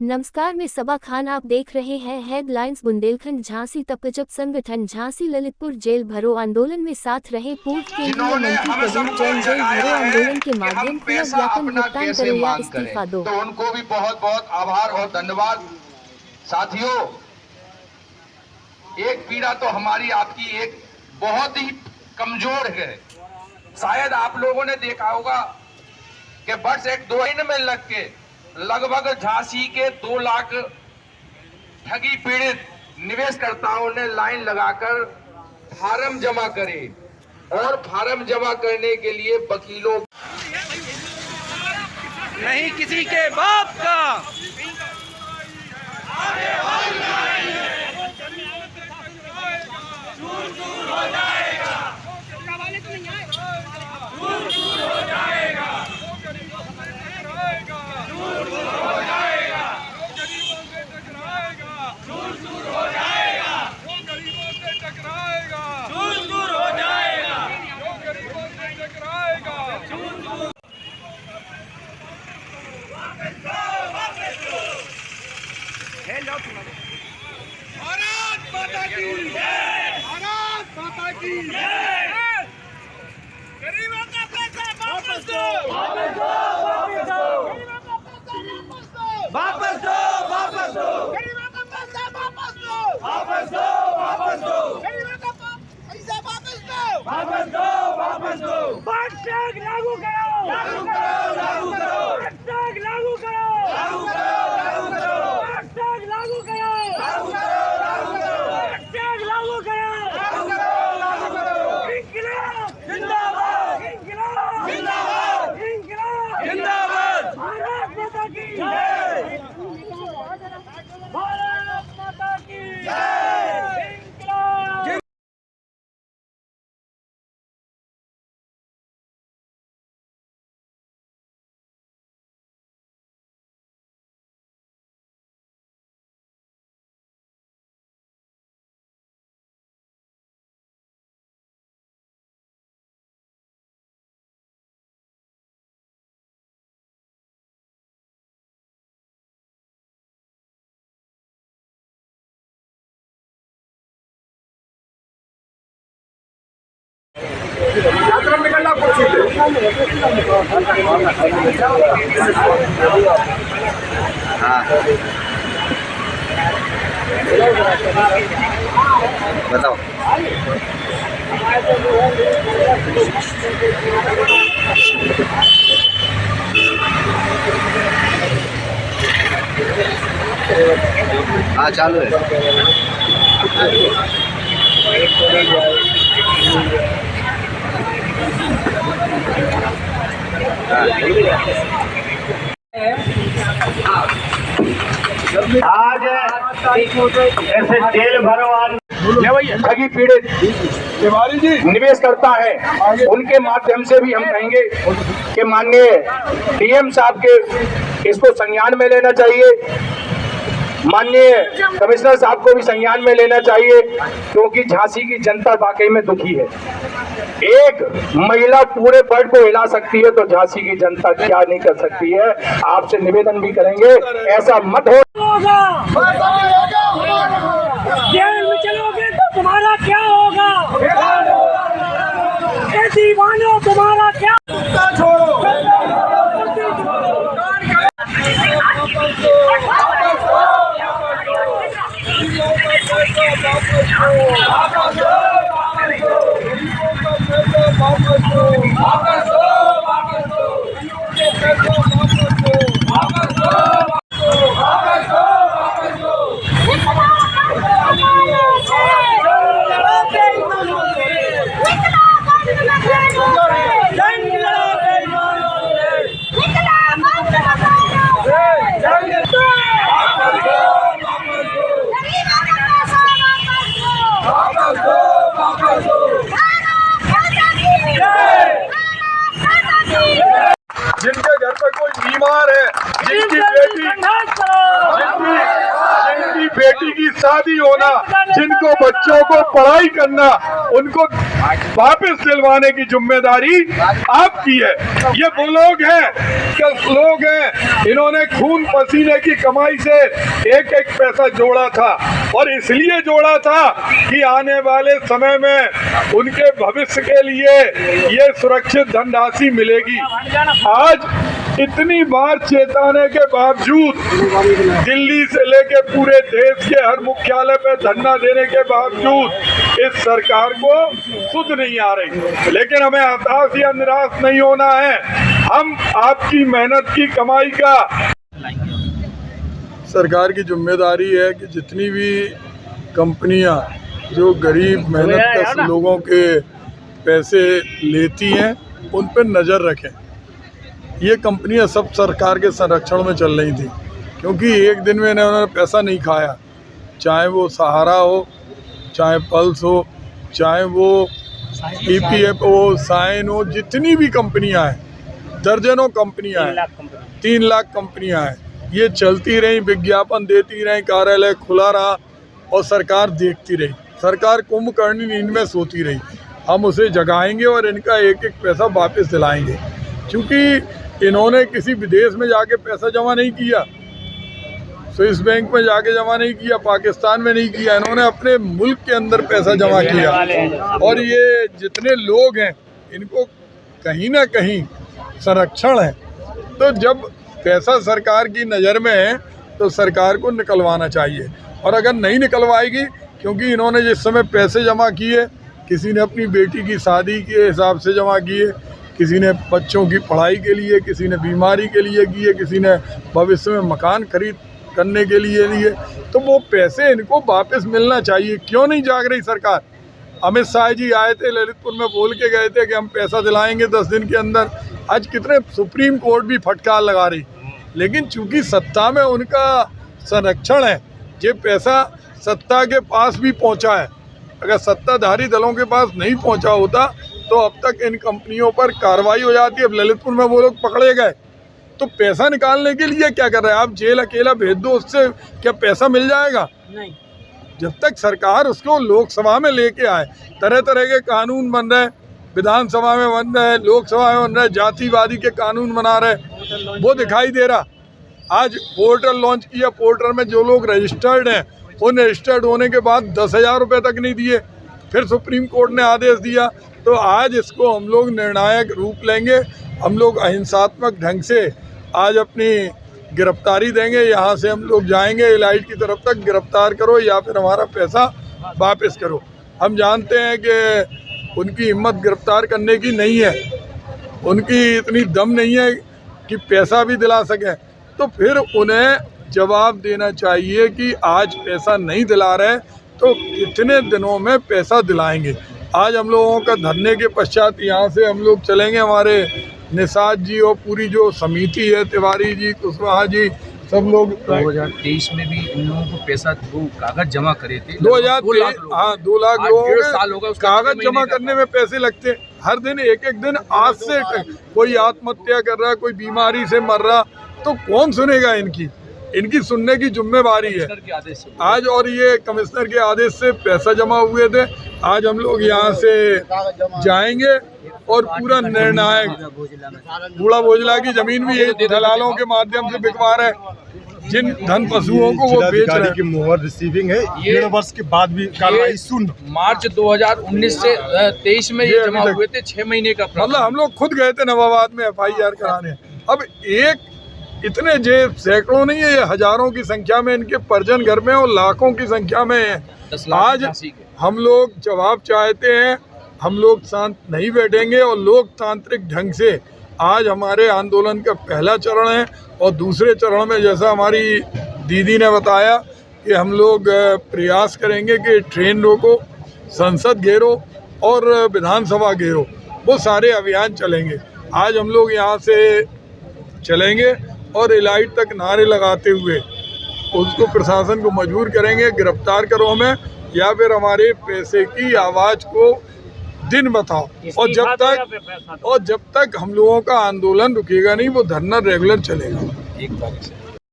नमस्कार, मैं सबा खान। आप देख रहे हैं हेडलाइंस। बुंदेलखंड झांसी तपजप संगठन झांसी ललितपुर जेल भरो आंदोलन में साथ रहे पूर्व केंद्रीय मंत्री प्रदीप जैन जेल भरो आंदोलन के माध्यम पुनः ज्ञापन भुगतान करो या इस्तीफा दो। तो उनको भी बहुत बहुत आभार और धन्यवाद। साथियों, एक पीड़ा तो हमारी आपकी एक बहुत ही कमजोर है। शायद आप लोगों ने देखा होगा कि बस एक दो दिन में लग के लगभग झांसी के 2 लाख ठगी पीड़ित निवेशकर्ताओं ने लाइन लगाकर फार्म जमा करे और फार्म जमा करने के लिए वकीलों नहीं किसी के बाप का भारत माता की जय, भारत माता की जय। गरीबों का पैसा वापस दो, वापस दो, वापस दो। गरीबों का पैसा वापस दो, वापस दो। गरीबों का पैसा वापस दो, वापस दो, वापस दो। गरीबों का पैसा वापस दो, वापस दो, वापस दो। फास्टैग लागू करो, लागू करो, लागू करो। फास्टैग लागू करो, लागू करो, लागू करो। फास्टैग लागू करो, लागू करो, लागू करो। फास्टैग लागू करो, लागू करो, लागू करो। इंकलाब जिंदाबाद, इंकलाब जिंदाबाद, इंकलाब जिंदाबाद। भारत माता की जय, भारत माता की जय। इंकलाब यात्रा निकलना कुछ बताओ। हाँ चालू है। आज ऐसे जेल भरो ठगी पीड़ित तिवारी जी निवेशकर्ता है, उनके माध्यम से भी हम कहेंगे कि माननीय डीएम साहब के इसको संज्ञान में लेना चाहिए, माननीय कमिश्नर साहब को भी संज्ञान में लेना चाहिए, क्योंकि झांसी की जनता वाकई में दुखी है। एक महिला पूरे वर्ल्ड को हिला सकती है तो झांसी की जनता क्या नहीं कर सकती है। आपसे निवेदन भी करेंगे, ऐसा मत हो। जेल में चलोगे तो तुम्हारा क्या होगा? दीवानों तुम्हारा क्या? छोड़ो जिनके घर पे कोई बीमार है, जिनकी बेटी बेटी की शादी होना, जिनको बच्चों को पढ़ाई करना, उनको वापस दिलवाने की जिम्मेदारी आपकी है। ये वो लोग हैं इन्होंने खून पसीने की कमाई से एक एक पैसा जोड़ा था, और इसलिए जोड़ा था कि आने वाले समय में उनके भविष्य के लिए ये सुरक्षित धनराशि मिलेगी। आज इतनी बार चेताने के बावजूद, दिल्ली से लेके पूरे देश के हर मुख्यालय पे धरना देने के बावजूद इस सरकार को सुध नहीं आ रही। लेकिन हमें हताश या निराश नहीं होना है। हम आपकी मेहनत की कमाई का, सरकार की जिम्मेदारी है कि जितनी भी कंपनियां जो गरीब मेहनत लोगों के पैसे लेती हैं उन पर नज़र रखें। ये कंपनियां सब सरकार के संरक्षण में चल रही थी, क्योंकि एक दिन में उन्होंने पैसा नहीं खाया, चाहे वो सहारा हो, चाहे पल्स हो, चाहे वो EPF हो, साइन हो, जितनी भी कंपनियां हैं, दर्जनों कंपनियां हैं, 3 लाख कंपनियां हैं, ये चलती रही, विज्ञापन देती रही, कार्यालय खुला रहा और सरकार देखती रही। सरकार कुंभकर्णी नींद में सोती रही। हम उसे जगाएंगे और इनका एक एक पैसा वापस दिलाएंगे, क्योंकि इन्होंने किसी विदेश में जाके पैसा जमा नहीं किया, स्विस बैंक में जाके जमा नहीं किया, पाकिस्तान में नहीं किया, इन्होंने अपने मुल्क के अंदर पैसा जमा किया। और ये जितने लोग हैं इनको कहीं ना कहीं संरक्षण है। तो जब पैसा सरकार की नज़र में है तो सरकार को निकलवाना चाहिए, और अगर नहीं निकलवाएगी, क्योंकि इन्होंने जिस समय पैसे जमा किए, किसी ने अपनी बेटी की शादी के हिसाब से जमा किए, किसी ने बच्चों की पढ़ाई के लिए, किसी ने बीमारी के लिए किए, किसी ने भविष्य में मकान खरीद करने के लिए, तो वो पैसे इनको वापस मिलना चाहिए। क्यों नहीं जाग रही सरकार? अमित शाह जी आए थे ललितपुर में, बोल के गए थे कि हम पैसा दिलाएंगे 10 दिन के अंदर। आज कितने सुप्रीम कोर्ट भी फटकार लगा रही, लेकिन चूंकि सत्ता में उनका संरक्षण है, ये पैसा सत्ता के पास भी पहुंचा है। अगर सत्ताधारी दलों के पास नहीं पहुंचा होता तो अब तक इन कंपनियों पर कार्रवाई हो जाती। अब ललितपुर में वो लोग पकड़े गए, तो पैसा निकालने के लिए क्या कर रहे हैं आप? जेल अकेला भेज दो, उससे क्या पैसा मिल जाएगा? नहीं। जब तक सरकार उसको लोकसभा में लेके आए, तरह तरह के कानून बन रहे, विधानसभा में बन रहे, लोकसभा में बन रहे, जातिवादी के कानून बना रहे, वो दिखाई दे रहा। आज पोर्टल लॉन्च किया, पोर्टल में जो लोग रजिस्टर्ड हैं उन रजिस्टर्ड होने के बाद 10,000 रुपये तक नहीं दिए, फिर सुप्रीम कोर्ट ने आदेश दिया। तो आज इसको हम लोग निर्णायक रूप लेंगे। हम लोग अहिंसात्मक ढंग से आज अपनी गिरफ्तारी देंगे। यहाँ से हम लोग जाएंगे एलाइट की तरफ तक, गिरफ्तार करो या फिर हमारा पैसा वापस करो। हम जानते हैं कि उनकी हिम्मत गिरफ्तार करने की नहीं है, उनकी इतनी दम नहीं है कि पैसा भी दिला सकें। तो फिर उन्हें जवाब देना चाहिए कि आज पैसा नहीं दिला रहे तो कितने दिनों में पैसा दिलाएंगे। आज हम लोगों का धरने के पश्चात यहाँ से हम लोग चलेंगे, हमारे निषाद जी और पूरी जो समिति है, तिवारी जी, कुशवाहा जी, सब लोग। 2023 में भी इन लोगों को पैसा वो कागज जमा करे थे, 2023, हाँ 2 लाख लोगों को कागज जमा करने में पैसे लगते हैं। हर दिन एक दिन आज से कोई आत्महत्या कर रहा, कोई बीमारी से मर रहा, तो कौन सुनेगा इनकी? इनकी सुनने की जिम्मेवारी है आज। और ये कमिश्नर के आदेश से पैसा जमा हुए थे। आज हम लोग यहाँ से जाएंगे और पूरा निर्णायक, बूढ़ा भोजला की जमीन भी ये दलालों के माध्यम से बिकवा रहे, जिन धन पशुओं को वो बेच रहे हैं। की मोहर रिसीविंग है, 1.5 वर्ष के बाद भी कार्रवाई शून्य। मार्च 2019 से 23 में ये जमा हुए थे, 6 महीने का। मतलब हम लोग खुद गए थे नवाबाद में FIR कराने। अब एक इतने सैकड़ों नहीं है, ये हजारों की संख्या में इनके परिजन घर में और लाखों की संख्या में है। आज हम लोग जवाब चाहते हैं, हम लोग शांत नहीं बैठेंगे और लोकतांत्रिक ढंग से आज हमारे आंदोलन का पहला चरण है। और दूसरे चरण में जैसा हमारी दीदी ने बताया कि हम लोग प्रयास करेंगे कि ट्रेन रोको, संसद घेरो और विधानसभा घेरो, वो सारे अभियान चलेंगे। आज हम लोग यहाँ से चलेंगे और एलाइट तक नारे लगाते हुए उसको प्रशासन को मजबूर करेंगे, गिरफ्तार करो हमें या फिर हमारे पैसे की आवाज़ को दिन बताओ। और जब तक हम लोगों का आंदोलन रुकेगा नहीं, वो धरना रेगुलर चलेगा। एक बार